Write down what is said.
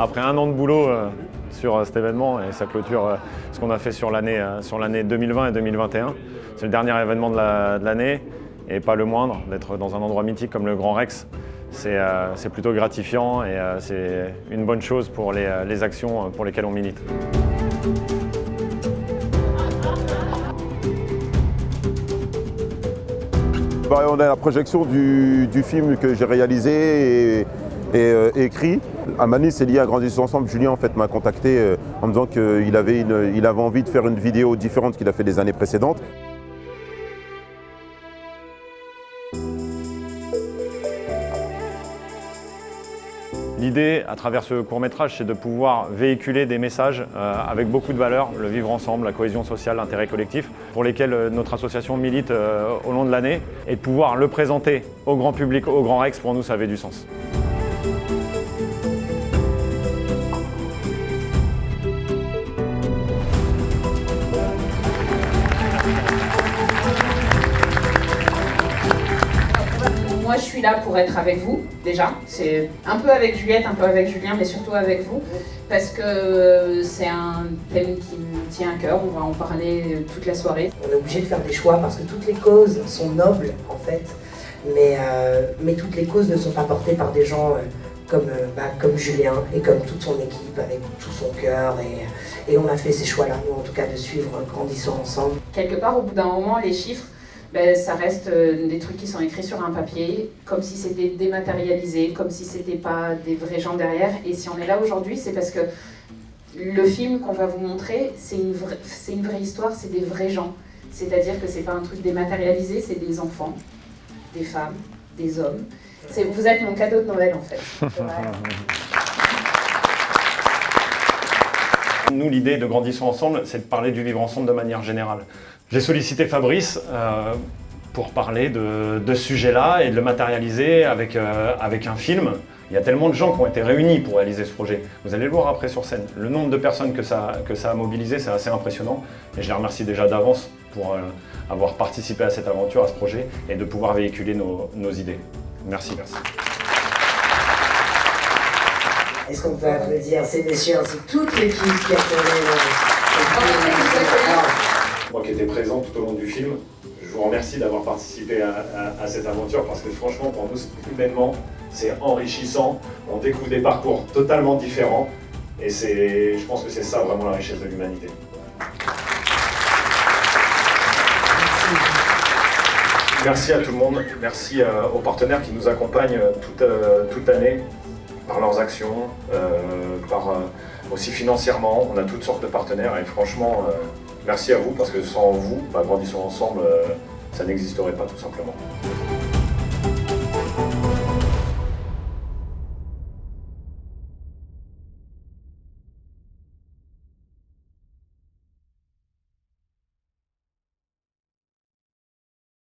Après un an de boulot sur cet événement, et ça clôture ce qu'on a fait sur l'année 2020 et 2021. C'est le dernier événement de l'année, et pas le moindre, d'être dans un endroit mythique comme le Grand Rex. C'est plutôt gratifiant et c'est une bonne chose pour les actions pour lesquelles on milite. On a la projection du film que j'ai réalisé et écrit. À Mani, c'est lié à Grandissons Ensemble. Julien en fait, m'a contacté en me disant qu'il avait envie de faire une vidéo différente qu'il a fait les années précédentes. L'idée, à travers ce court-métrage, c'est de pouvoir véhiculer des messages avec beaucoup de valeurs, le vivre ensemble, la cohésion sociale, l'intérêt collectif, pour lesquels notre association milite au long de l'année, et de pouvoir le présenter au grand public, au Grand Rex, pour nous, ça avait du sens. Moi, je suis là pour être avec vous, déjà. C'est un peu avec Juliette, un peu avec Julien, mais surtout avec vous, parce que c'est un thème qui me tient à cœur. On va en parler toute la soirée. On est obligé de faire des choix parce que toutes les causes sont nobles, en fait, mais toutes les causes ne sont pas portées par des gens comme Julien et comme toute son équipe, avec tout son cœur. Et on a fait ces choix-là, nous, en tout cas, de suivre Grandissons Ensemble. Quelque part, au bout d'un moment, les chiffres, ça reste des trucs qui sont écrits sur un papier, comme si c'était dématérialisé, comme si c'était pas des vrais gens derrière. Et si on est là aujourd'hui, c'est parce que le film qu'on va vous montrer, c'est une vraie histoire, c'est des vrais gens. C'est-à-dire que c'est pas un truc dématérialisé, c'est des enfants, des femmes, des hommes. Vous êtes mon cadeau de Noël, en fait. Nous, l'idée de Grandissons Ensemble, c'est de parler du vivre ensemble de manière générale. J'ai sollicité Fabrice pour parler de ce sujet-là et de le matérialiser avec un film. Il y a tellement de gens qui ont été réunis pour réaliser ce projet. Vous allez le voir après sur scène. Le nombre de personnes que ça a mobilisé, c'est assez impressionnant. Et je les remercie déjà d'avance pour avoir participé à cette aventure, à ce projet, et de pouvoir véhiculer nos idées. Merci. Est-ce qu'on peut applaudir ces messieurs ainsi que toute l'équipe qui a tourné Moi qui étais présent tout au long du film, je vous remercie d'avoir participé à cette aventure parce que franchement pour nous humainement c'est enrichissant, on découvre des parcours totalement différents et je pense que c'est ça vraiment la richesse de l'humanité. Merci à tout le monde, merci aux partenaires qui nous accompagnent toute l'année par leurs actions, aussi financièrement. On a toutes sortes de partenaires et franchement, merci à vous parce que sans vous, Grandissons Ensemble, ça n'existerait pas tout simplement.